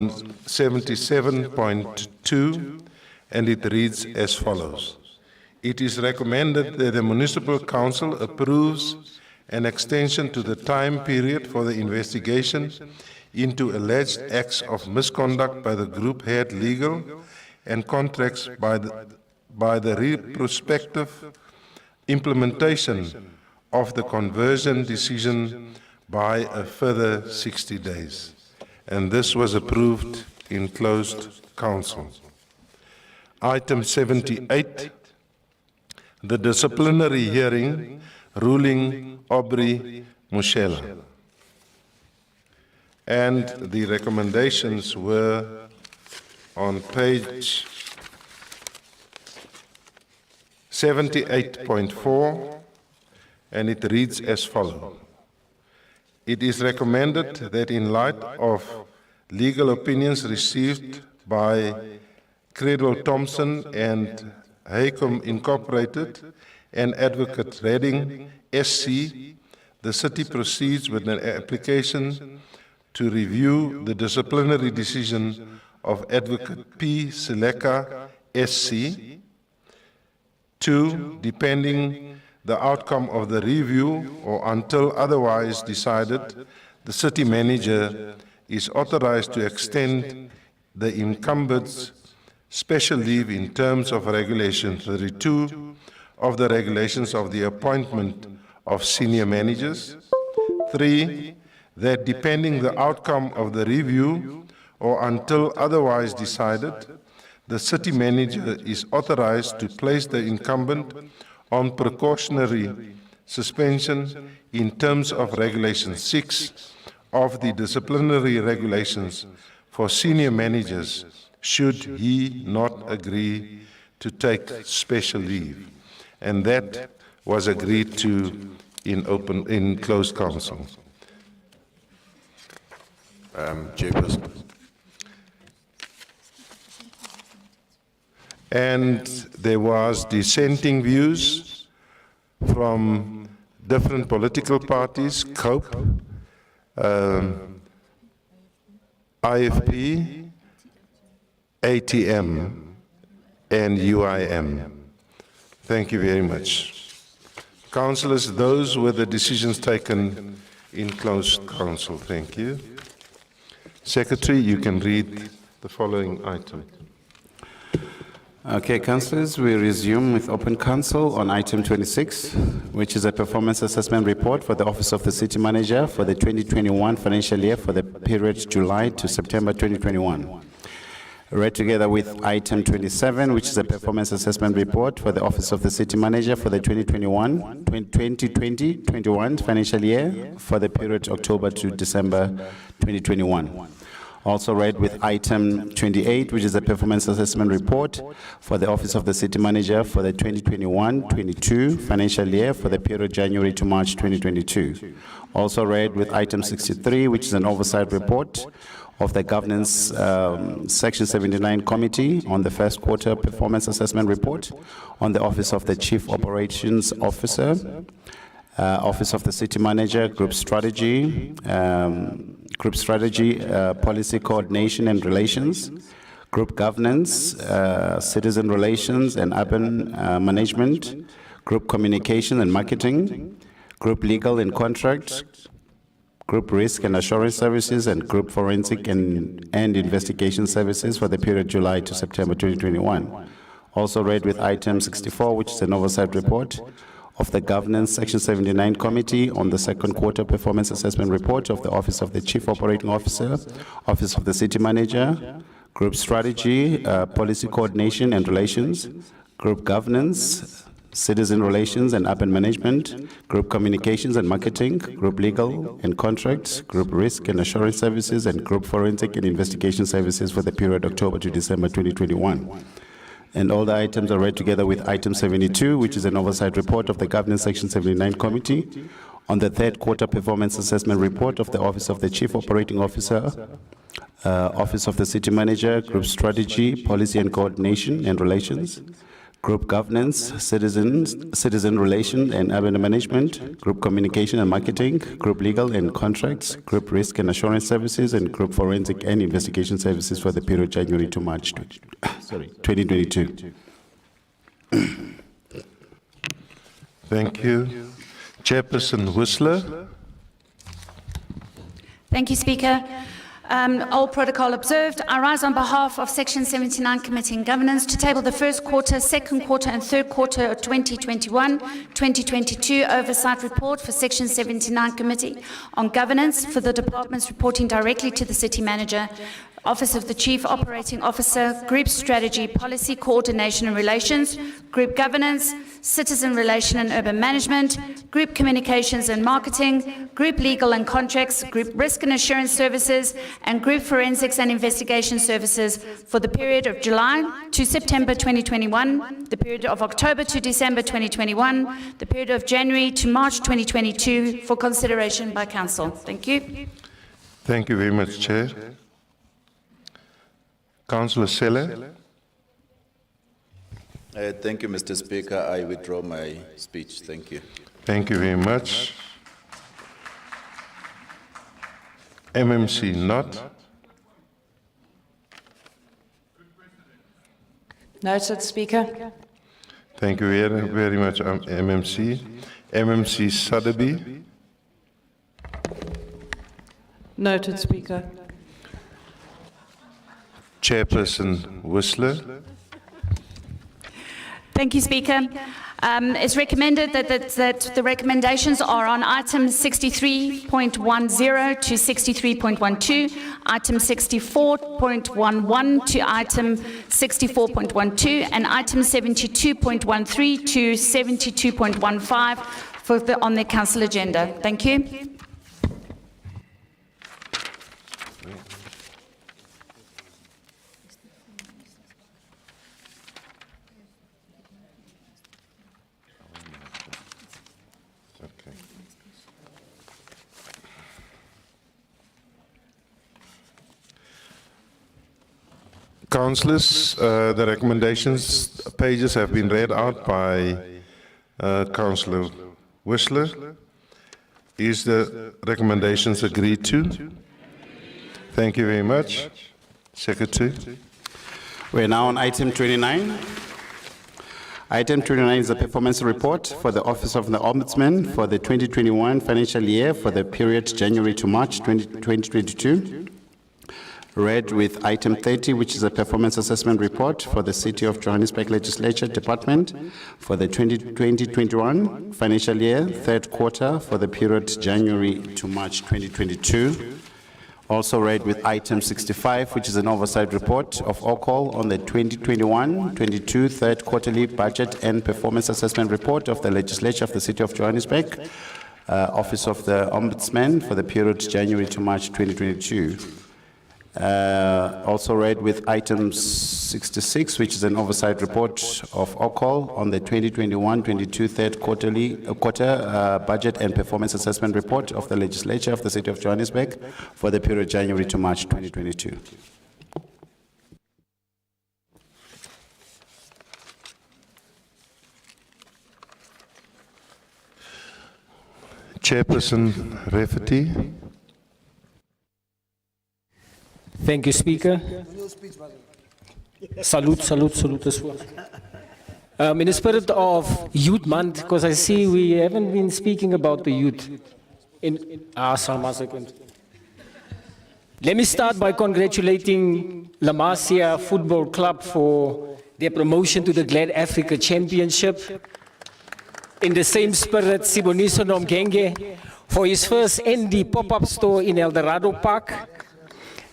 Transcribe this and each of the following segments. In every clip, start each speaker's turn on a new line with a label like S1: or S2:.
S1: 77.2, and it reads as follows. It is recommended that the Municipal Council approves an extension to the time period for the investigation into alleged acts of misconduct by the group head legal and contracts by the retrospective implementation of the conversion decision by a further 60 days. And this was approved in closed council. Item 78, the disciplinary hearing ruling Aubrey Mushela. And the recommendations were on page 78.4, and it reads as follows. It is recommended that in light of legal opinions received by Cradle Thompson and Haycom Incorporated and Advocate Redding, SC, the city proceeds with an application to review the disciplinary decision of Advocate P. Seleka, SC. 2, depending the outcome of the review or until otherwise decided, the city manager is authorized to extend the incumbent's special leave in terms of Regulation 32 of the regulations of the appointment of senior managers. 3, that depending the outcome of the review or until otherwise decided, the city manager is authorized to place the incumbent on precautionary suspension in terms of Regulation 6 of the disciplinary regulations for senior managers should he not agree to take special leave. And that was agreed to in closed council.
S2: Chairperson.
S1: And there was dissenting views from different political parties, COPE, IFP, ATM, and UIM. Thank you very much. Councillors, those were the decisions taken in closed council. Thank you. Secretary, you can read the following item.
S3: Okay, councillors, we resume with open council on item 26, which is a performance assessment report for the Office of the City Manager for the 2021 financial year for the period July to September 2021. Read together with item 27, which is a performance assessment report for the Office of the City Manager for the 2020-21 financial year for the period October to December 2021. Also read with item 28, which is a performance assessment report for the Office of the City Manager for the 2021-22 financial year for the period January to March 2022. Also read with item 63, which is an oversight report of the Governance Section 79 Committee on the first quarter performance assessment report on the Office of the Chief Operations Officer, Office of the City Manager, Group Strategy, Policy Coordination and Relations, Group Governance, Citizen Relations and Urban Management, Group Communication and Marketing, Group Legal and Contract, Group Risk and Assurance Services, and Group Forensic and Investigation Services for the period July to September 2021. Also read with item 64, which is an oversight report of the Governance Section 79 Committee on the second quarter performance assessment report of the Office of the Chief Operating Officer, Office of the City Manager, Group Strategy, Policy Coordination and Relations, Group Governance, Citizen Relations and Urban Management, Group Communications and Marketing, Group Legal and Contracts, Group Risk and Assurance Services, and Group Forensic and Investigation Services for the period October to December 2021. And all the items are read together with item 72, which is an oversight report of the Governance Section 79 Committee on the third quarter performance assessment report of the Office of the Chief Operating Officer, Office of the City Manager, Group Strategy, Policy and Coordination and Relations, Group Governance, Citizen Relation and Urban Management, Group Communication and Marketing, Group Legal and Contracts, Group Risk and Assurance Services, and Group Forensic and Investigation Services for the period January to March 2022.
S1: Thank you. Chairperson Whistler.
S4: Thank you, Speaker. All protocol observed. I rise on behalf of Section 79 Committee on Governance to table the first quarter, second quarter and third quarter of 2021-2022 oversight report for Section 79 Committee on Governance for the departments reporting directly to the City Manager, Office of the Chief Operating Officer, Group Strategy, Policy Coordination and Relations, Group Governance, Citizen Relation and Urban Management, Group Communications and Marketing, Group Legal and Contracts, Group Risk and Assurance Services, and Group Forensics and Investigation Services for the period of July to September 2021, the period of October to December 2021, the period of January to March 2022 for consideration by Council. Thank you.
S1: Thank you very much, Chair. Councillor Selle.
S5: Thank you, Mr. Speaker. I withdraw my speech. Thank you.
S1: Thank you very much. MMC not.
S6: Noted, Speaker.
S1: Thank you very much, MMC. MMC Sotheby.
S6: Noted, Speaker.
S1: Chairperson Whistler.
S4: Thank you, Speaker. It's recommended that the recommendations are on item 63.10 to 63.12, item 64.11 to item 64.12, and item 72.13 to 72.15 on the Council agenda. Thank you.
S1: Councillors, the recommendations pages have been read out by Councillor Whistler. Is the recommendations agreed to? Thank you very much. Secretary.
S3: We're now on item 29. Item 29 is a performance report for the Office of the Ombudsman for the 2021 financial year for the period January to March 2022. Read with item 30, which is a performance assessment report for the City of Johannesburg Legislature Department for the 2021 financial year, third quarter for the period January to March 2022. Also read with item 65, which is an oversight report of OCOL on the 2021-22 third quarterly budget and performance assessment report of the Legislature of the City of Johannesburg, Office of the Ombudsman for the period January to March 2022. Also read with item 66, which is an oversight report of OCOL on the 2021-22 third quarter budget and performance assessment report of the Legislature of the City of Johannesburg for the period January to March 2022.
S1: Chairperson Rafferty.
S7: Thank you, Speaker. Salute as well. In the spirit of Youth Month, because I see we haven't been speaking about the youth. Let me start by congratulating La Masia Football Club for their promotion to the Glad Africa Championship. In the same spirit, Siboniso Nomgenge for his first ND pop-up store in El Dorado Park.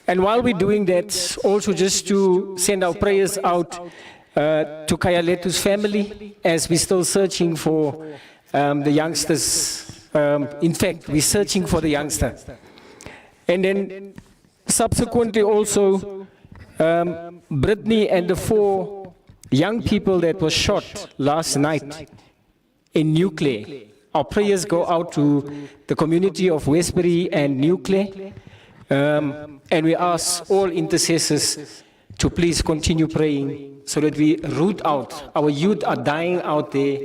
S7: And while we're doing that, also just to send our prayers out to Kayaletu's family as we're still searching for the youngsters. In fact, we're searching for the youngster. And then subsequently also, Brittany and the 4 young people that were shot last night in Nuclear. Our prayers go out to the community of Westbury and Nuclear. And we ask all intercessors to please continue praying so that we root out. Our youth are dying out there,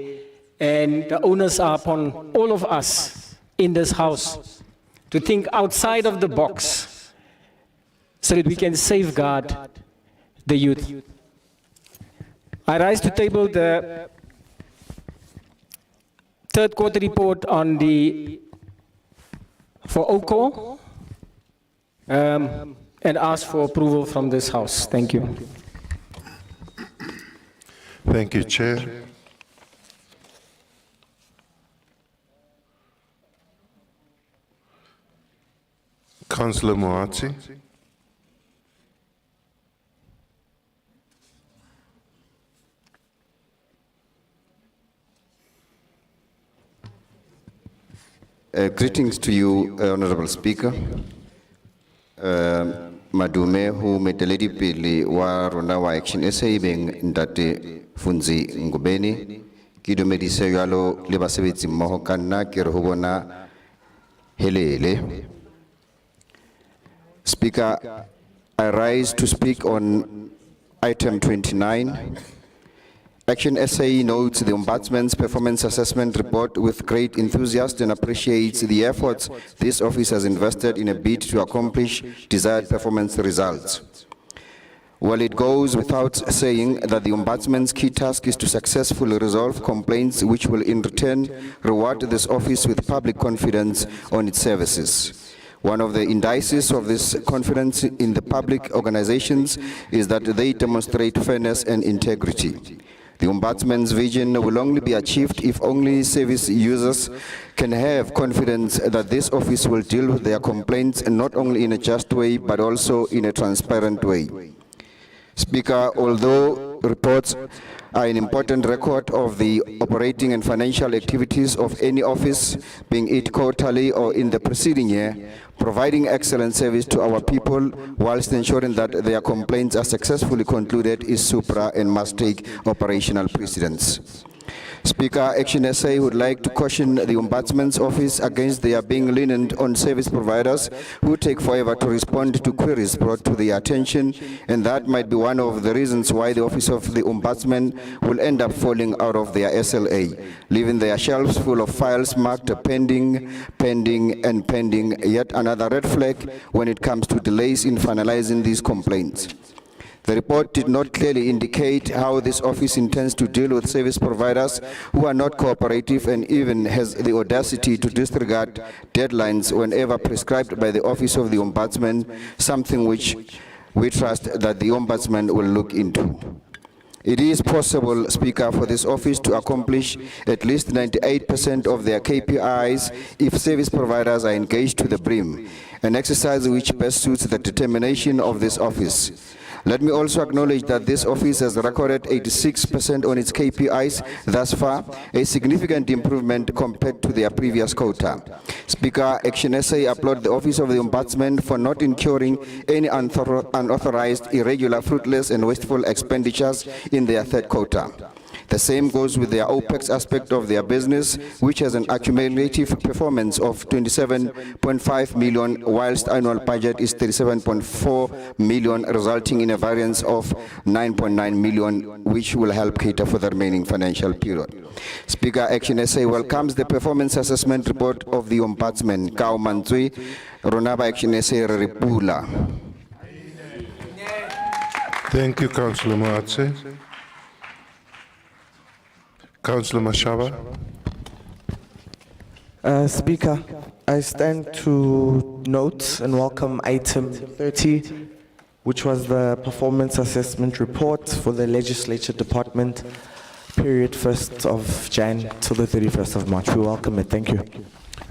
S7: and the onus are upon all of us in this house to think outside of the box so that we can safeguard the youth. I rise to table the third quarter report on for OCO and ask for approval from this house. Thank you.
S1: Thank you, Chair. Councillor Moatsi.
S8: Greetings to you, Honorable Speaker. Madume hu meteledi pili wa rona wa Action SA beng ndate Funzi Ngubeni. Kido medise yalo le basebetsi mmoho ka nna ke re ho bona helele. Speaker, I rise to speak on item 29. Action SA notes the Ombudsman's performance assessment report with great enthusiasm and appreciates the efforts this office has invested in a bid to accomplish desired performance results. While it goes without saying that the Ombudsman's key task is to successfully resolve complaints which will in return reward this office with public confidence on its services. One of the indices of this confidence in the public organizations is that they demonstrate fairness and integrity. The Ombudsman's vision will only be achieved if only service users can have confidence that this office will deal with their complaints not only in a just way but also in a transparent way. Speaker, although reports are an important record of the operating and financial activities of any office, being it quarterly or in the preceding year, providing excellent service to our people whilst ensuring that their complaints are successfully concluded is supra and must take operational precedence. Speaker, Action SA would like to caution the Ombudsman's office against their being lenient on service providers who take forever to respond to queries brought to their attention, and that might be one of the reasons why the office of the Ombudsman will end up falling out of their SLA, leaving their shelves full of files marked pending, and pending, yet another red flag when it comes to delays in finalizing these complaints. The report did not clearly indicate how this office intends to deal with service providers who are not cooperative and even has the audacity to disregard deadlines whenever prescribed by the Office of the Ombudsman, something which we trust that the Ombudsman will look into. It is possible, Speaker, for this office to accomplish at least 98% of their KPIs if service providers are engaged to the brim, an exercise which best suits the determination of this office. Let me also acknowledge that this office has recorded 86% on its KPIs thus far, a significant improvement compared to their previous quota. Speaker, Action SA applaud the Office of the Ombudsman for not incurring any unauthorized, irregular, fruitless and wasteful expenditures in their third quota. The same goes with their OPEX aspect of their business, which has an accumulative performance of 27.5 million, whilst annual budget is 37.4 million, resulting in a variance of 9.9 million, which will help cater for the remaining financial period. Speaker, Action SA welcomes the performance assessment report of the Ombudsman, Kao Mantsui, Ronaba Action SA Repula.
S1: Thank you, Councillor Moatse. Councillor Mashaba.
S9: Speaker, I stand to note and welcome item 30, which was the performance assessment report for the legislature department, period 1st of Jan till the 31st of March. We welcome it. Thank you.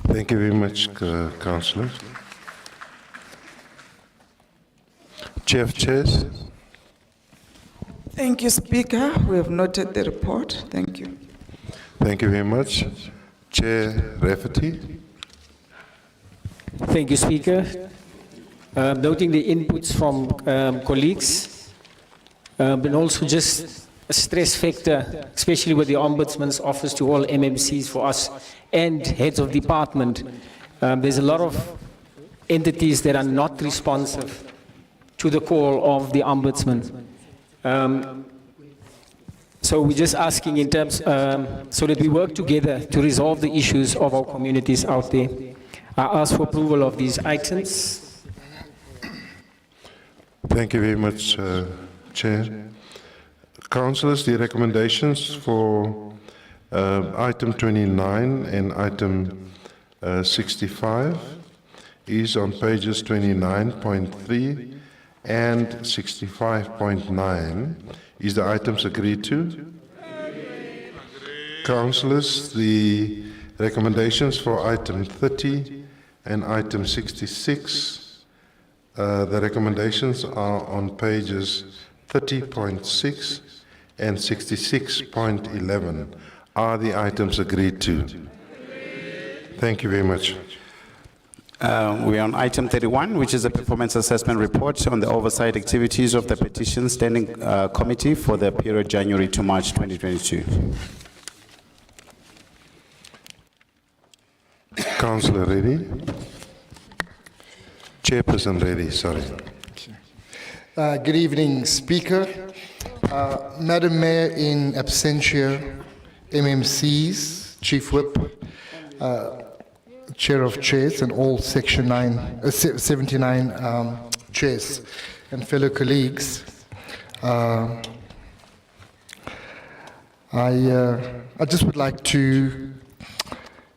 S1: Thank you very much, Councillor. Chair of Chairs.
S10: Thank you, Speaker. We have noted the report. Thank you.
S1: Thank you very much. Chair Rafferty.
S7: Thank you, Speaker. Noting the inputs from colleagues, but also just a stress factor, especially with the Ombudsman's office to all MMCs for us and heads of department. There's a lot of entities that are not responsive to the call of the Ombudsman. So we're just asking in terms, so that we work together to resolve the issues of our communities out there. I ask for approval of these items.
S1: Thank you very much, Chair. Councillors, the recommendations for item 29 and item 65 is on pages 29.3 and 65.9. Is the items agreed to? Councillors, the recommendations for item 30 and item 66, the recommendations are on pages 30.6 and 66.11. Are the items agreed to? Thank you very much.
S3: We're on item 31, which is a performance assessment report on the oversight activities of the Petition Standing Committee for the period January to March 2022.
S1: Councillor Reddy. Chairperson Reddy, sorry.
S11: Good evening, Speaker. Madam Mayor, in absentia, MMCs, Chief Whip, Chair of Chairs, and all Section 79 chairs and fellow colleagues, I just would like to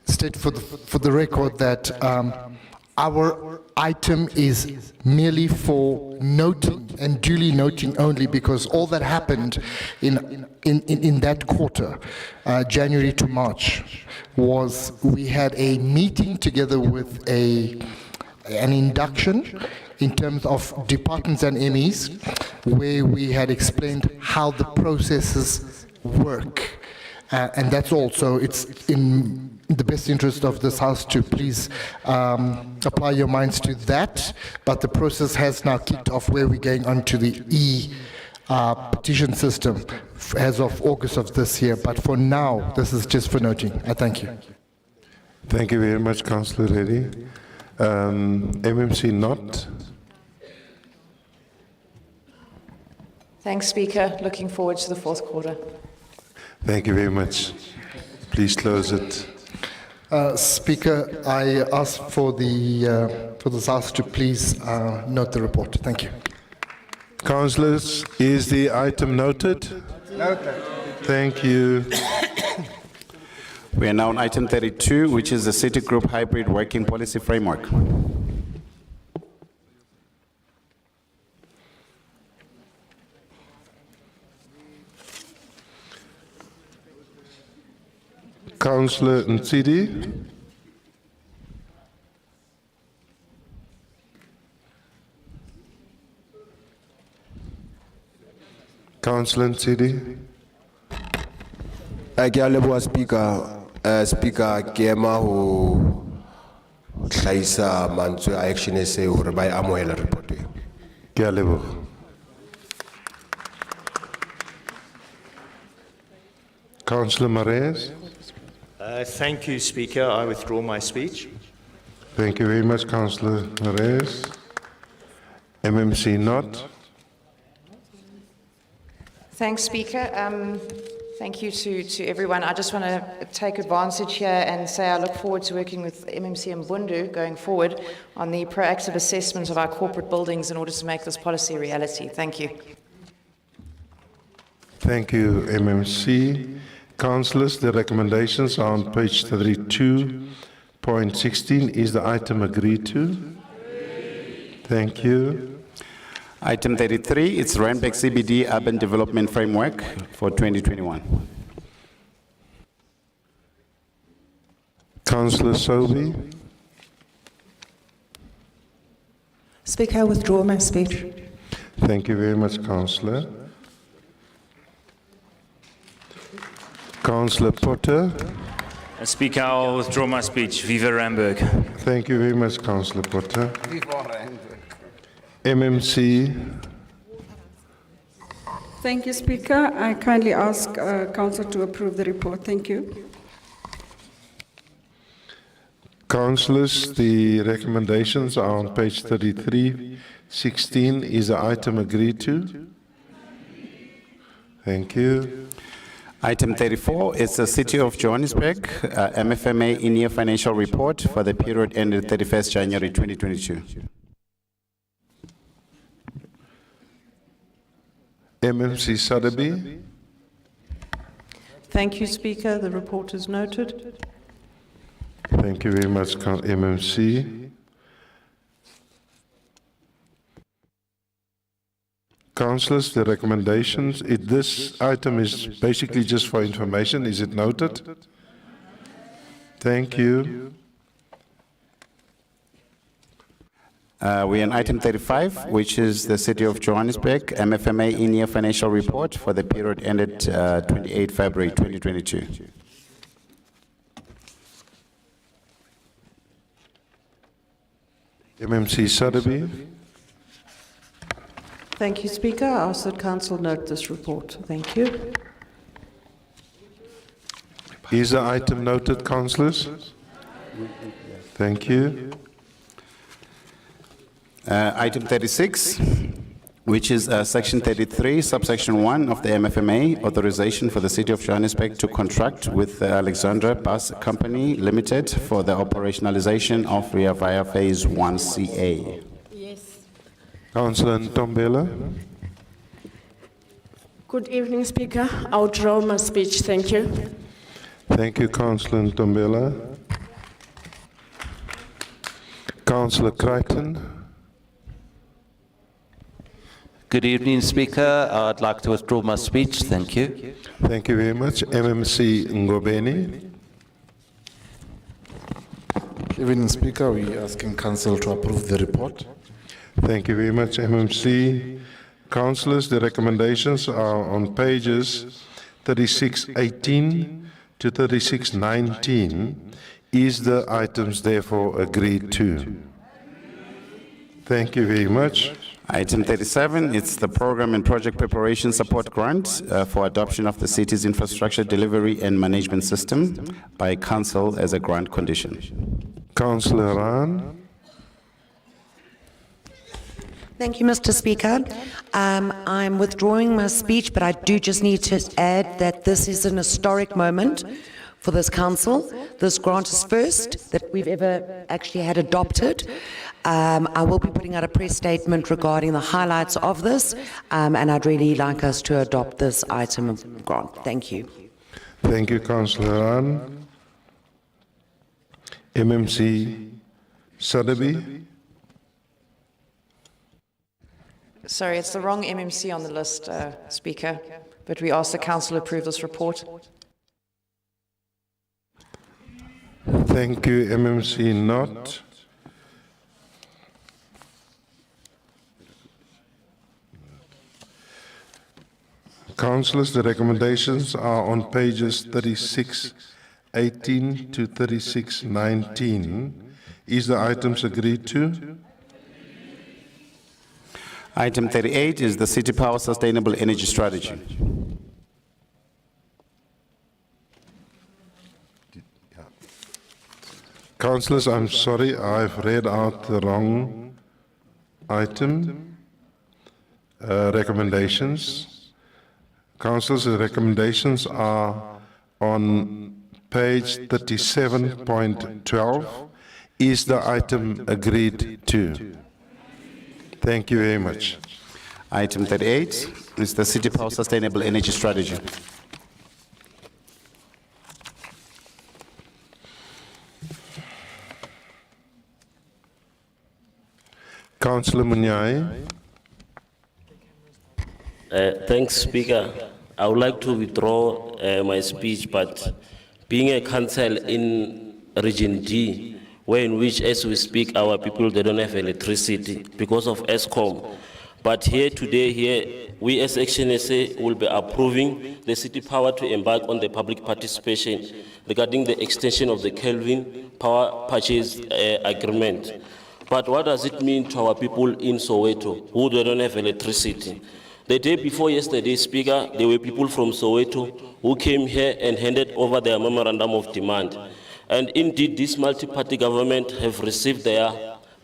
S11: state for the record that our item is merely for noting and duly noting only, because all that happened in that quarter, January to March, was we had a meeting together with an induction in terms of departments and MEs, where we had explained how the processes work. And that's all. So it's in the best interest of this House to please apply your minds to that. But the process has now kicked off, where we're going on to the petition system as of August of this year. But for now, this is just for noting. I thank you.
S1: Thank you very much, Councillor Reddy. MMC Not.
S6: Thanks, Speaker. Looking forward to the fourth quarter.
S1: Thank you very much. Please close it.
S11: Speaker, I ask for this House to please note the report. Thank you.
S1: Councillors, is the item noted?
S11: Noted.
S1: Thank you.
S3: We are now on item 32, which is the City Group Hybrid Working Policy Framework.
S1: Councillor Nsidi. Councillor Nsidi.
S2: Ke a leboha Speaker. Speaker, ke ema ho hlahisa mantswe a Action SA hore ba e amohela report e.
S1: Ke a leboha. Councillor Marais.
S12: Thank you, Speaker. I withdraw my speech.
S1: Thank you very much, Councillor Marais. MMC Not.
S6: Thanks, Speaker. Thank you to everyone. I just want to take advantage here and say I look forward to working with MMC and Bundu going forward on the proactive assessment of our corporate buildings in order to make this policy a reality. Thank you.
S1: Thank you, MMC. Councillors, the recommendations are on page 32.16. Is the item agreed to? Thank you.
S3: Item 33, it's Randburg CBD Urban Development Framework for 2021.
S1: Councillor Sobey.
S10: Speaker, I withdraw my speech.
S1: Thank you very much, Councillor. Councillor Potter.
S12: Speaker, I'll withdraw my speech. Viva Randburg.
S1: Thank you very much, Councillor Potter. MMC.
S13: Thank you, Speaker. I kindly ask Council to approve the report. Thank you.
S1: Councillors, the recommendations are on page 33.16. Is the item agreed to? Thank you.
S3: Item 34 is the City of Johannesburg MFMA in-year financial report for the period ended 31st January 2022.
S1: MMC Sotheby.
S14: Thank you, Speaker. The report is noted.
S1: Thank you very much, MMC. Councillors, the recommendations. This item is basically just for information. Is it noted? Thank you.
S3: We're on item 35, which is the City of Johannesburg MFMA in-year financial report for the period ended 28 February 2022.
S1: MMC Sotheby.
S14: Thank you, Speaker. I ask that Council note this report. Thank you.
S1: Is the item noted, councillors? Thank you.
S3: Item 36, which is section 33, subsection 1 of the MFMA, authorization for the City of Johannesburg to contract with the Alexandra Bus Company Limited for the operationalization of Rea Vaya Phase 1CA.
S1: Councillor Ntombela.
S15: Good evening, Speaker. I'll draw my speech. Thank you.
S1: Thank you, Councillor Ntombela. Councillor Crichton.
S16: Good evening, Speaker. I'd like to withdraw my speech. Thank you.
S1: Thank you very much. MMC Ngobeni.
S17: Evening, Speaker. We are asking Council to approve the report.
S1: Thank you very much, MMC. Councillors, the recommendations are on pages 3618 to 3619. Is the items therefore agreed to? Thank you very much.
S3: Item 37, it's the program and project preparation support grant for adoption of the city's infrastructure delivery and management system by council as a grant condition.
S1: Councillor Raan.
S18: Thank you, Mr. Speaker. I'm withdrawing my speech, but I do just need to add that this is an historic moment for this council. This grant is first that we've ever actually had adopted. I will be putting out a press statement regarding the highlights of this, and I'd really like us to adopt this item of grant. Thank you.
S1: Thank you, Councillor Raan. MMC Sotheby.
S6: Sorry, it's the wrong MMC on the list, Speaker, but we ask the Council approve this report.
S1: Thank you, MMC not. Councillors, the recommendations are on pages 3618 to 3619. Is the items agreed to?
S3: Item 38 is the City Power Sustainable Energy Strategy.
S1: Councillors, I'm sorry, I've read out the wrong item. Recommendations. Councillors, the recommendations are on page 37.12. Is the item agreed to? Thank you very much.
S3: Item 38 is the City Power Sustainable Energy Strategy.
S1: Councillor Munyai.
S19: Thanks, Speaker. I would like to withdraw my speech, but being a council in Region D, where in which, as we speak, our people, they don't have electricity because of ESCOM. But here today, we as Action SA will be approving the City Power to embark on the public participation regarding the extension of the Kelvin Power Purchase Agreement. But what does it mean to our people in Soweto who don't have electricity? The day before yesterday, Speaker, there were people from Soweto who came here and handed over their memorandum of demand. And indeed, this multi-party government have received their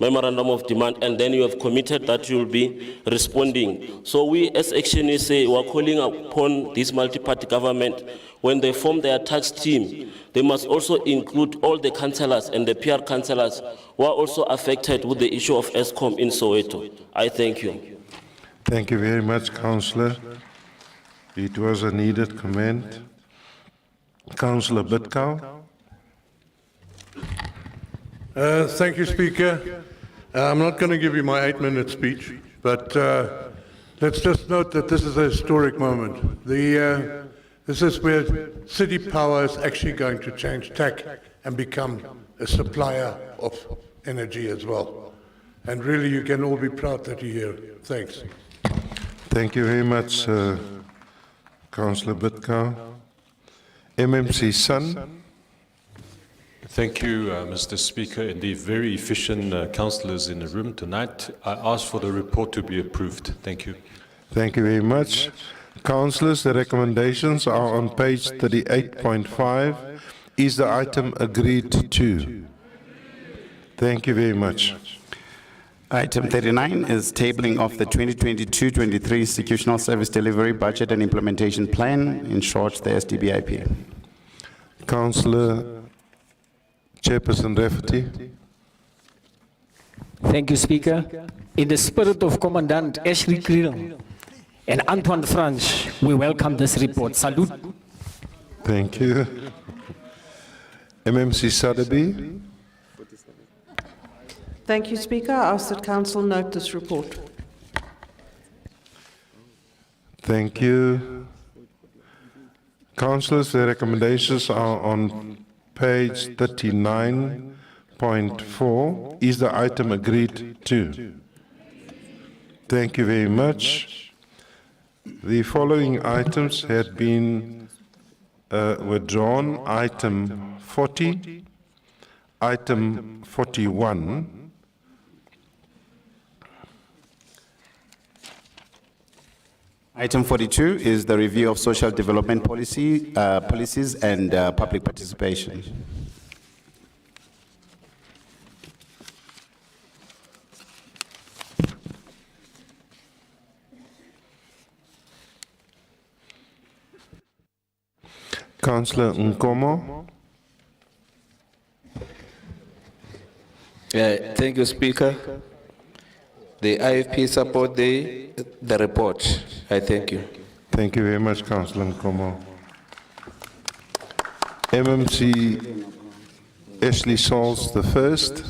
S19: memorandum of demand, and then you have committed that you will be responding. So we as Action SA were calling upon this multi-party government, when they form their tax team, they must also include all the councillors and the PR councillors who are also affected with the issue of ESCOM in Soweto. I thank you.
S1: Thank you very much, Councillor. It was a needed comment. Councillor Bidkow.
S20: Thank you, Speaker. I'm not going to give you my 8-minute speech, but let's just note that this is a historic moment. This is where city power is actually going to change tack and become a supplier of energy as well. And really, you can all be proud that you're here. Thanks.
S1: Thank you very much, Councillor Bidkow. MMC Sun.
S21: Thank you, Mr. Speaker, and the very efficient councillors in the room tonight. I ask for the report to be approved. Thank you.
S1: Thank you very much. Councillors, the recommendations are on page 38.5. Is the item agreed to? Thank you very much.
S3: Item 39 is tabling of the 2022-23 Institutional Service Delivery Budget and Implementation Plan, in short, the SDBIP.
S1: Councillor Chairperson Rafferty.
S7: Thank you, Speaker. In the spirit of Commandant Ashley Kriel and Antoine Franch, we welcome this report. Salute.
S1: Thank you. MMC Sadabi.
S14: Thank you, Speaker. I ask that Council note this report.
S1: Thank you. Councillors, the recommendations are on page 39.4. Is the item agreed to? Thank you very much. The following items had been withdrawn. Item 40, item 41,
S3: Item 42 is the review of social development policies and public participation.
S1: Councillor Nkomo.
S22: Thank you, Speaker. The IFP support the report. I thank you.
S1: Thank you very much, Councillor Nkomo. MMC Ashley Sauls the first.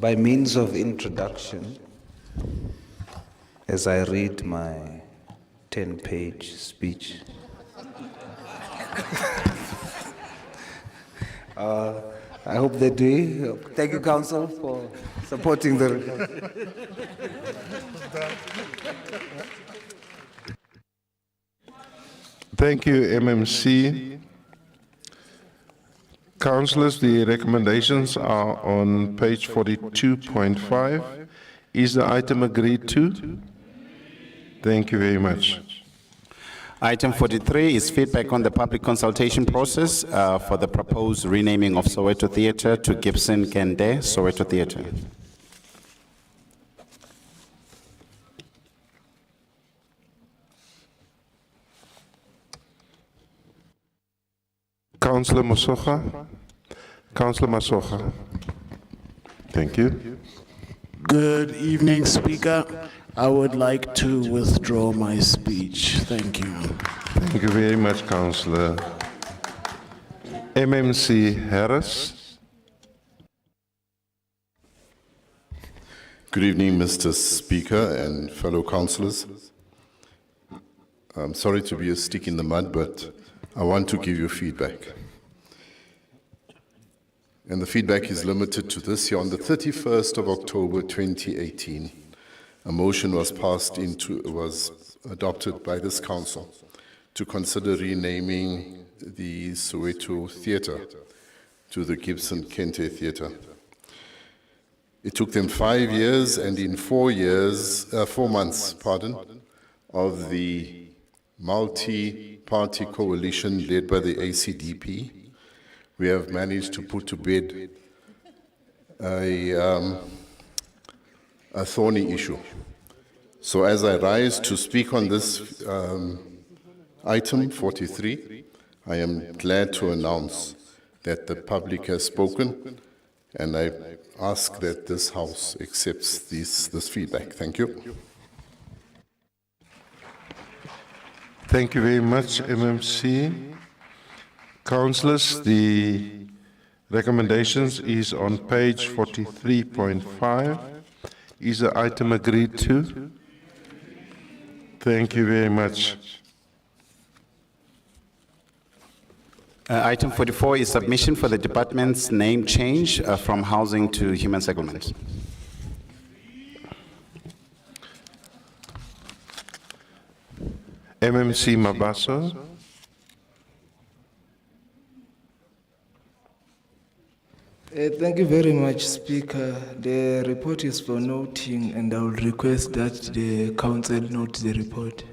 S23: By means of introduction, as I read my 10-page speech, I hope they do. Thank you, Council, for supporting the report.
S1: Thank you, MMC. Councillors, the recommendations are on page 42.5. Is the item agreed to? Thank you very much.
S3: Item 43 is feedback on the public consultation process for the proposed renaming of Soweto Theatre to Gibson Kende Soweto Theatre.
S1: Councillor Masocha. Councillor Masocha. Thank you.
S24: Good evening, Speaker. I would like to withdraw my speech. Thank you.
S1: Thank you very much, Councillor. MMC Harris.
S25: Good evening, Mr. Speaker and fellow councillors. I'm sorry to be a stick in the mud, but I want to give you feedback. And the feedback is limited to this year. On the 31st of October 2018, a motion was adopted by this council to consider renaming the Soweto Theatre to the Gibson Kente Theatre. It took them 5 years, and in 4 months, of the party coalition led by the ACDP, we have managed to put to bed a thorny issue. So as I rise to speak on this item 43, I am glad to announce that the public has spoken, and I ask that this House accepts this feedback. Thank you.
S1: Thank you very much, MMC. Councillors, the recommendations is on page 43.5. Is the item agreed to? Thank you very much.
S3: Item 44 is submission for the department's name change from housing to human settlement.
S1: MMC Mabaso.
S4: Thank you very much, Speaker. The report is for noting, and I would request that the council note the report.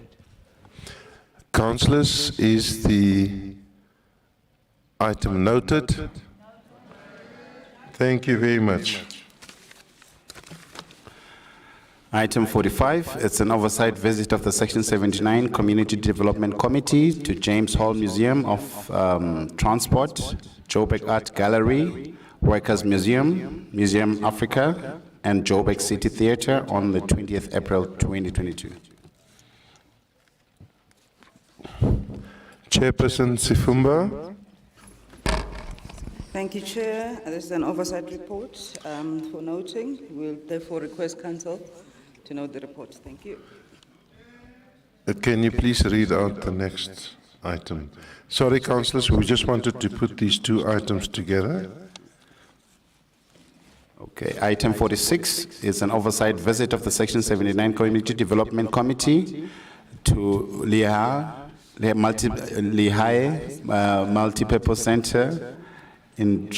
S1: Councillors, is the item noted? Thank you very much.
S3: Item 45, it's an oversight visit of the Section 79 Community Development Committee to James Hall Museum of Transport, Joburg Art Gallery, Workers Museum, Museum Africa, and Joburg City Theatre on the 20th April 2022.
S1: Chairperson Sifumba.
S10: Thank you, Chair. This is an oversight report for noting. We'll therefore request Council to note the report. Thank you.
S1: Can you please read out the next item? Sorry, councillors, we just wanted to put these two items together.
S3: Okay, item 46 is an oversight visit of the Section 79 Community Development Committee to Lehigh Multipurpose Center in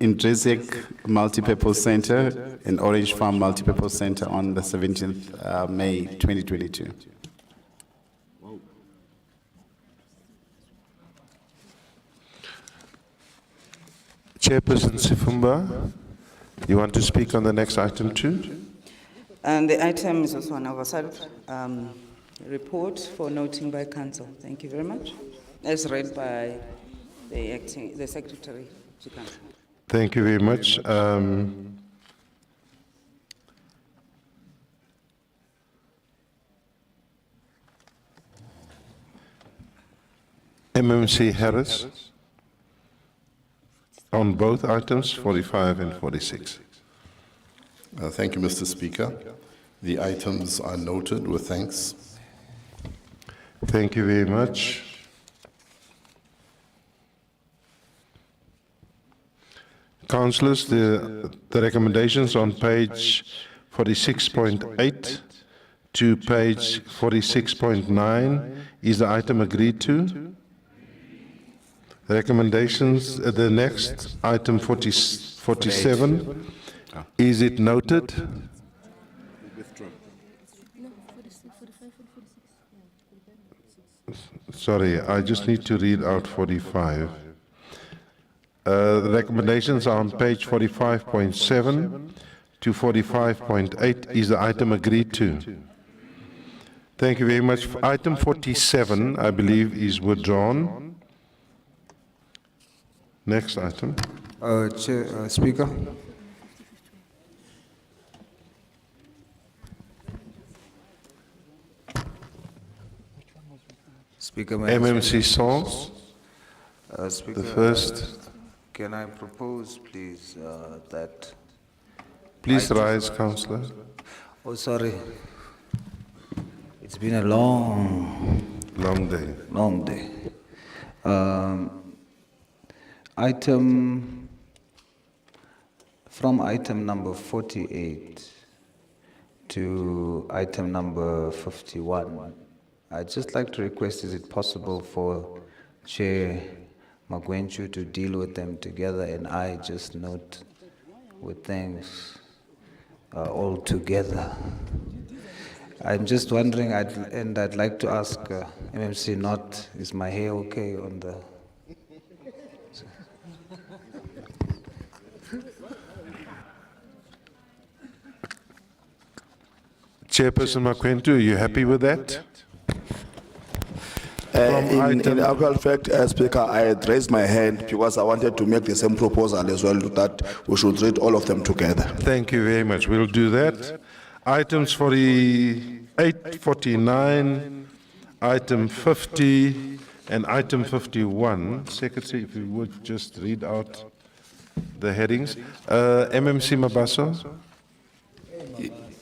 S3: Intrinsic Multipurpose Center and Orange Farm Multipurpose Center on the 17th May 2022.
S1: Chairperson Sifumba, you want to speak on the next item too?
S10: And the item is also an oversight report for noting by Council. Thank you very much. As read by the Secretary to Council.
S1: Thank you very much. MMC Harris, on both items, 45 and 46.
S25: Thank you, Mr. Speaker. The items are noted with thanks.
S1: Thank you very much. Councillors, the recommendations on page 46.8 to page 46.9, is the item agreed to? The recommendations, the next item 47, is it noted? Sorry, I just need to read out 45. The recommendations are on page 45.7 to 45.8. Is the item agreed to? Thank you very much. Item 47, I believe, is withdrawn. Next item.
S23: Speaker. Speaker,
S1: MMC Sons.
S23: Speaker,
S1: the first.
S23: Can I propose, please, that...
S1: Please rise, Councillor.
S23: Oh, sorry. It's been a long
S1: day.
S23: Long day. From item number 48 to item number 51, I'd just like to request, is it possible for Chair Magwenchu to deal with them together and I just note with thanks all together? I'm just wondering, I'd like to ask MMC Not, is my hair okay on the...
S1: Chairperson Makwethu, are you happy with that?
S2: In actual fact, Speaker, I had raised my hand because I wanted to make the same proposal as well, that we should read all of them together.
S1: Thank you very much. We'll do that. Items 48, 49, item 50, and item 51. Secretary, if you would just read out the headings. MMC Mabaso?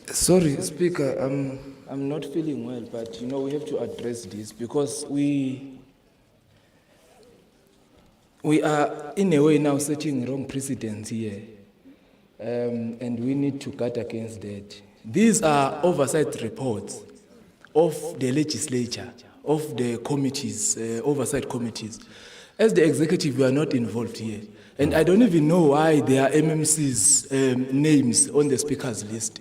S4: Sorry, Speaker, I'm not feeling well, but you know we have to address this because we are in a way now setting wrong precedents here, and we need to guard against that. These are oversight reports of the legislature, of the committees, oversight committees. As the executive, we are not involved here, and I don't even know why there are MMC's names on the speaker's list.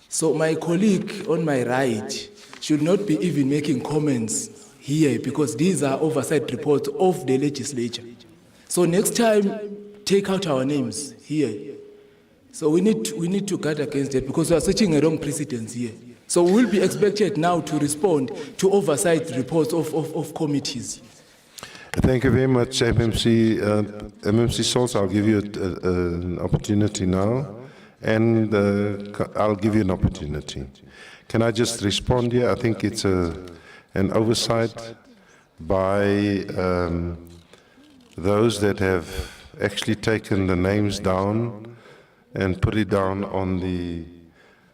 S4: So my colleague on my right should not be even making comments here because these are oversight reports of the legislature. So next time, take out our names here. So we need to guard against that because we are setting a wrong precedence here. So we'll be expected now to respond to oversight reports of committees.
S1: Thank you very much, MMC. MMC Souls, I'll give you an opportunity now. And I'll give you an opportunity. Can I just respond here? I think it's an oversight by those that have actually taken the names down and put it down on the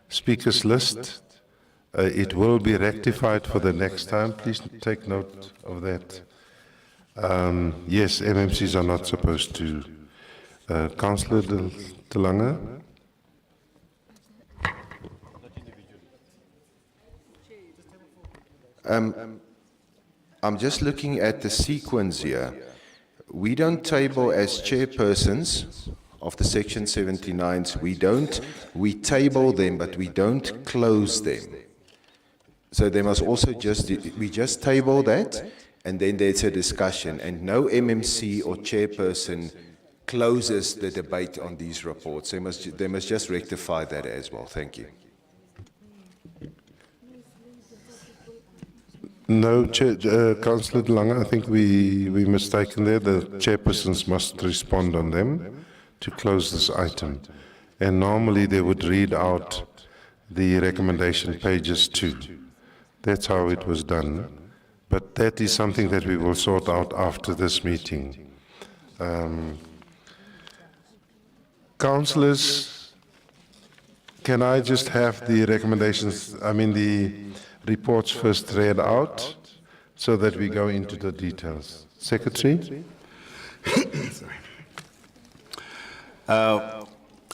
S1: speakers list. It will be rectified for the next time. Please take note of that. Yes, MMCs are not supposed to. Councillor De Lange?
S5: I'm just looking at the sequence here. We don't table as chairpersons of the Section 79s. We table them, but we don't close them. So they must also we just table that, and then there's a discussion, and no MMC or chairperson closes the debate on these reports. They must just rectify that as well. Thank you.
S1: No, Councillor De Lange, I think we mistaken there. The chairpersons must respond on them to close this item. And normally they would read out the recommendation pages too. That's how it was done. But that is something that we will sort out after this meeting. Councillors, can I just have the recommendations, the reports first read out so that we go into the details. Secretary?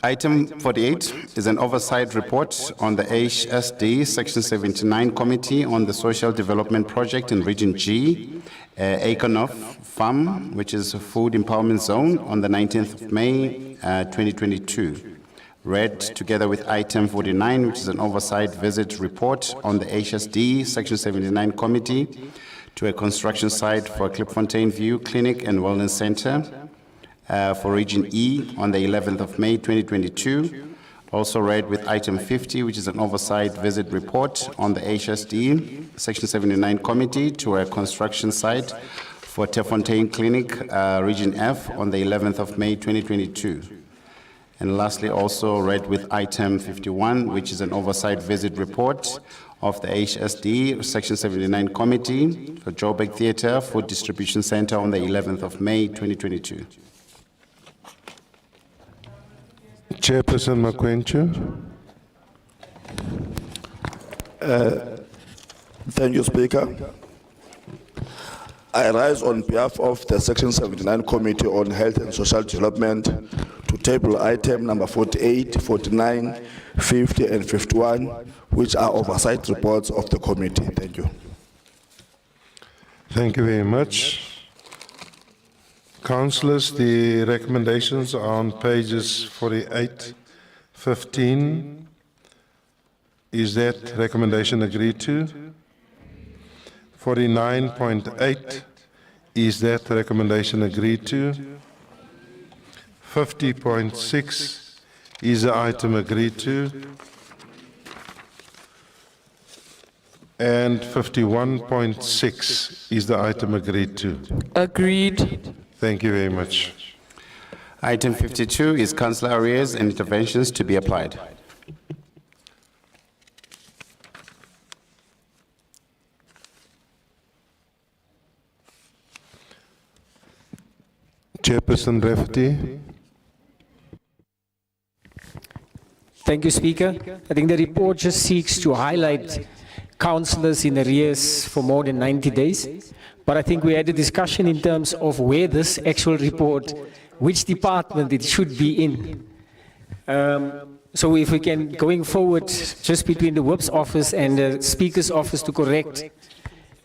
S3: Item 48 is an oversight report on the HSD Section 79 Committee on the Social Development Project in Region G, Akonof Farm, which is a food empowerment zone, on the 19th of May 2022. Read together with item 49, which is an oversight visit report on the HSD Section 79 Committee to a construction site for Klipfontein View Clinic and Wellness Center for Region E on the 11th of May 2022. Also read with item 50, which is an oversight visit report on the HSD Section 79 Committee to a construction site for Tefontein Clinic, Region F on the 11th of May 2022. And lastly, also read with item 51, which is an oversight visit report of the HSD Section 79 Committee for Joburg Theatre Food Distribution Center on the 11th of May 2022.
S1: Chairperson Makwethu.
S2: Thank you, Speaker. I rise on behalf of the Section 79 Committee on Health and Social Development to table item number 48, 49, 50, and 51, which are oversight reports of the committee. Thank you.
S1: Thank you very much. Councillors, the recommendations are on pages 48, 15, Is that recommendation agreed to? 49.8, is that recommendation agreed to? 50.6, is the item agreed to? And 51.6, is the item agreed to?
S15: Agreed.
S1: Thank you very much.
S3: Item 52 is councillor arrears and interventions to be applied.
S1: Chairperson Rafferty.
S7: Thank you, Speaker. I think the report just seeks to highlight councillors in arrears for more than 90 days. But I think we had a discussion in terms of where this actual report, which department it should be in. So if we can, going forward, just between the Whip's office and the Speaker's office to correct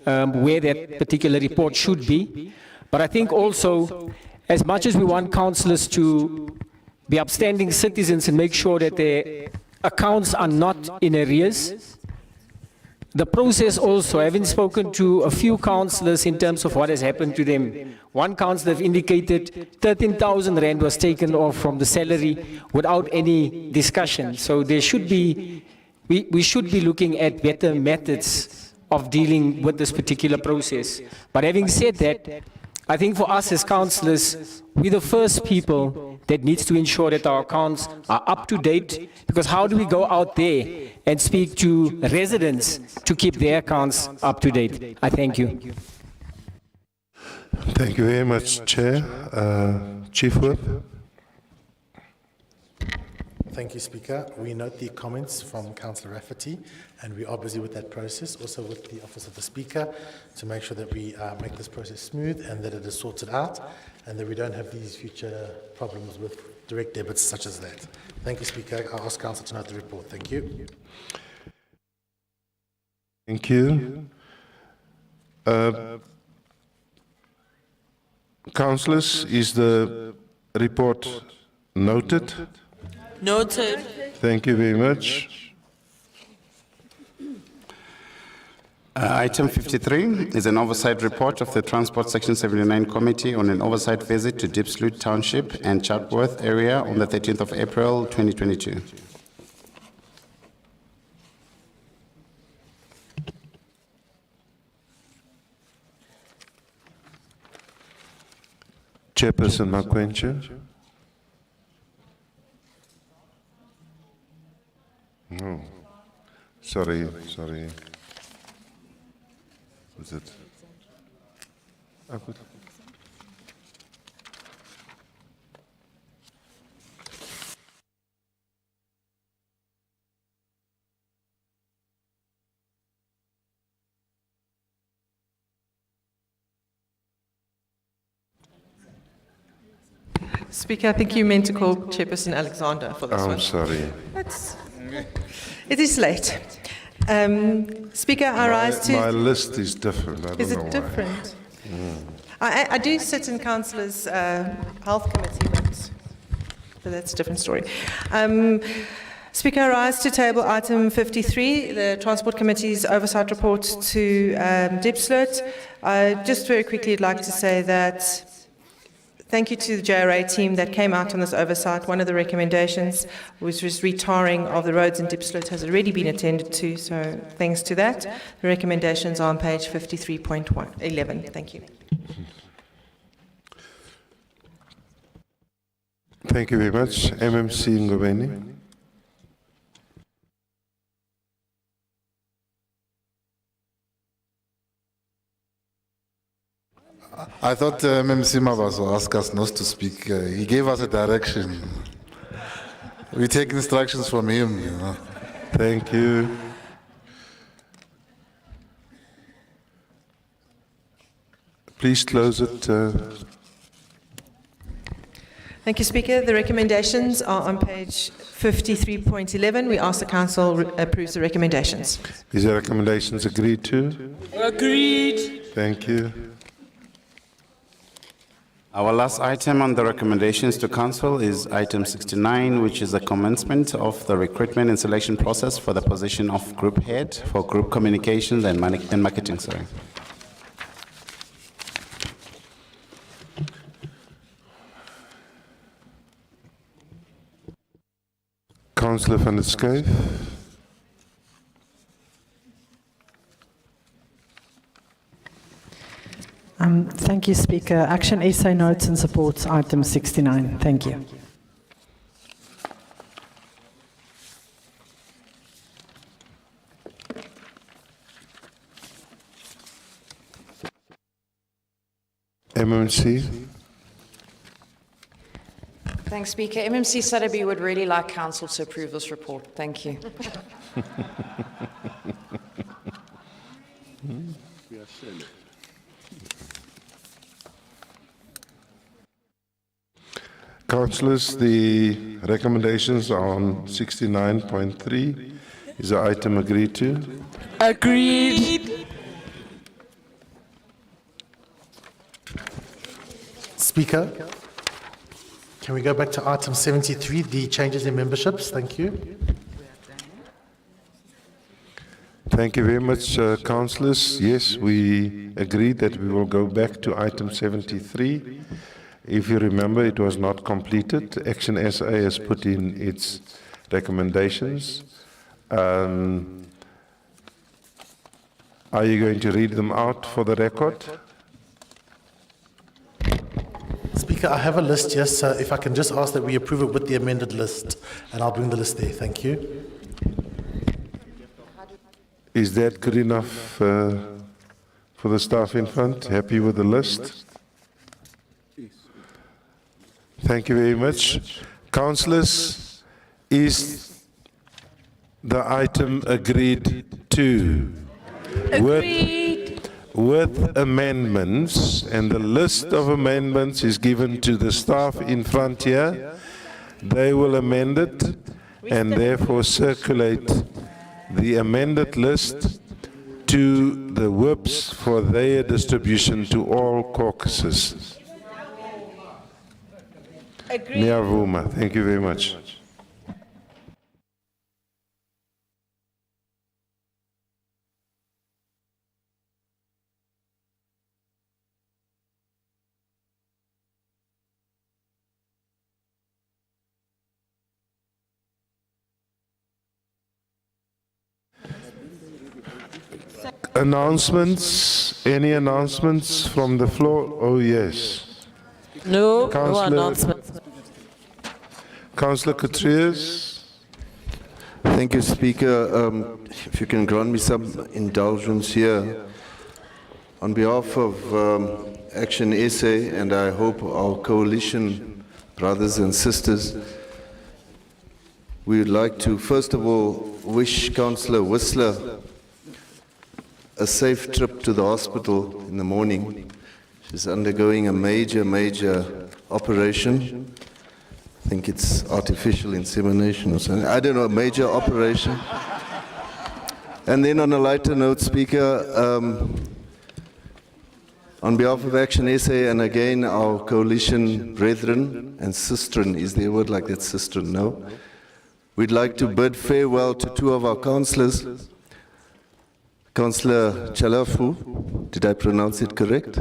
S7: where that particular report should be. But I think also, as much as we want councillors to be upstanding citizens and make sure that their accounts are not in arrears, the process also, having spoken to a few councillors in terms of what has happened to them, one councillor indicated 13,000 rand was taken off from the salary without any discussion. So there should be, we should be looking at better methods of dealing with this particular process. But having said that, I think for us as councillors, we're the first people that needs to ensure that our accounts are up to date, because how do we go out there and speak to residents to keep their accounts up to date? I thank you.
S1: Thank you very much, Chair. Chief Whip.
S17: Thank you, Speaker. We note the comments from Councillor Rafferty, and we are busy with that process, also with the Office of the Speaker, to make sure that we make this process smooth and that it is sorted out, and that we don't have these future problems with direct debits such as that. Thank you, Speaker. I'll ask Council to note the report. Thank you.
S1: Thank you. Councillors, is the report noted?
S15: Noted.
S1: Thank you very much.
S3: Item 53 is an oversight report of the Transport Section 79 Committee on an oversight visit to Diepsloot Township and Chatsworth area on the 13th of April 2022.
S1: Chairperson Makwenche. No, sorry. Was it? Oh, good.
S8: Speaker, I think you meant to call Chairperson Alexander for this one.
S1: I'm sorry.
S8: It is late. Speaker, I rise to...
S1: My list is different. I don't know why.
S8: Is it different? I do sit in Councillors' Health Committee, but that's a different story. Speaker, I rise to table item 53, the Transport Committee's oversight report to Diepsloot. Just very quickly, I'd like to say that thank you to the JRA team that came out on this oversight. One of the recommendations was retarring of the roads in Diepsloot has already been attended to, so thanks to that. The recommendations are on page 53.11. Thank you.
S1: Thank you very much. MMC Ngobeni.
S17: I thought MMC Mabas will ask us not to speak. He gave us a direction. We take instructions from him. You know.
S1: Thank you. Please close it.
S8: Thank you, Speaker. The recommendations are on page 53.11. We ask the Council approves the recommendations.
S1: Is the recommendations agreed to?
S15: Agreed.
S1: Thank you.
S3: Our last item on the recommendations to council is item 69, which is the commencement of the recruitment and selection process for the position of group head for group communications and marketing. Sorry.
S1: Councillor van der Schuyf.
S9: Thank you, Speaker. Action SA notes and supports item 69. Thank you.
S1: MMC.
S6: Thanks, Speaker. MMC Sotheby would really like Council to approve this report. Thank you.
S1: Councillors, the recommendations on 69.3 is the item agreed to.
S15: Agreed.
S17: Speaker, can we go back to item 73, the changes in memberships? Thank you.
S1: Thank you very much, councillors. Yes, we agreed that we will go back to item 73. If you remember, it was not completed. Action SA has put in its recommendations. Are you going to read them out for the record?
S17: Speaker, I have a list, yes, so if I can just ask that we approve it with the amended list, and I'll bring the list there. Thank you.
S1: Is that good enough for the staff in front? Happy with the list? Thank you very much. Councillors, is the item agreed to?
S15: Agreed.
S1: With amendments, and the list of amendments is given to the staff in front here. They will amend it and therefore circulate the amended list to the whips for their distribution to all caucuses. Niyavuma, thank you very much. Announcements? Any announcements from the floor? Oh, yes.
S15: No, no
S1: Councillor-
S15: announcements.
S1: Councillor Couturiers.
S11: Thank you, Speaker. If you can grant me some indulgence here. On behalf of Action SA, and I hope our coalition brothers and sisters, we would like to first of all wish Councillor Whistler a safe trip to the hospital in the morning. She's undergoing a major operation. I think it's artificial insemination or something. I don't know, a major operation. And then on a lighter note, Speaker, on behalf of Action SA and again our coalition brethren and sistren, is there a word like that, sistren? No? We'd like to bid farewell to two of our councillors, Councillor Chalafu, did I pronounce it correct?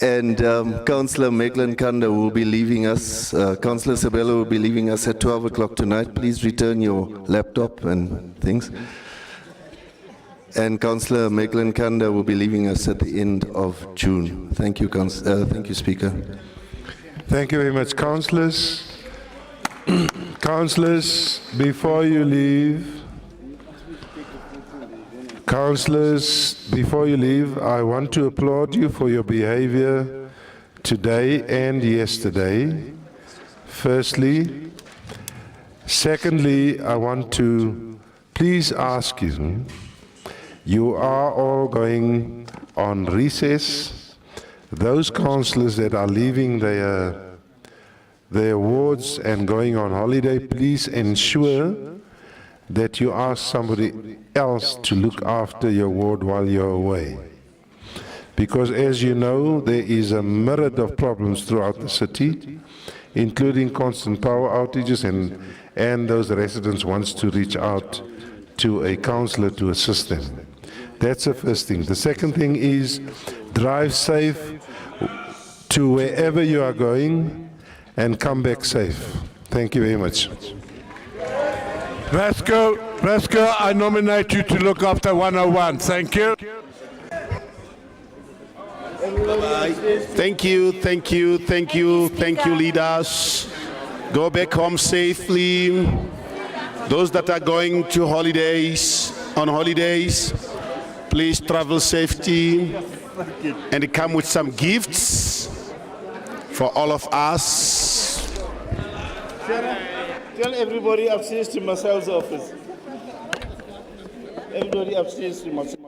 S11: And Councillor Meglin Kanda will be leaving us, Councillor Sabella will be leaving us at 12 o'clock tonight. Please return your laptop and things. And Councillor Meglin Kanda will be leaving us at the end of June. Thank you, thank you, Speaker.
S1: Thank you very much, councillors. Councillors, before you leave, I want to applaud you for your behavior today and yesterday, firstly. Secondly, I want to please ask you, you are all going on recess. Those councillors that are leaving their wards and going on holiday, please ensure that you ask somebody else to look after your ward while you're away. because as you know, there is a myriad of problems throughout the city, including constant power outages, and those residents wants to reach out to a councillor to assist them. That's the first thing. The second thing is drive safe to wherever you are going and come back safe. Thank you very much.
S20: Vasco, I nominate you to look after 101. Thank you.
S12: Thank you, leaders. Go back home safely. Those that are going to on holidays, please travel safety and come with some gifts for all of us.
S13: Tell everybody upstairs to Marcel's office. Everybody upstairs to Marcel's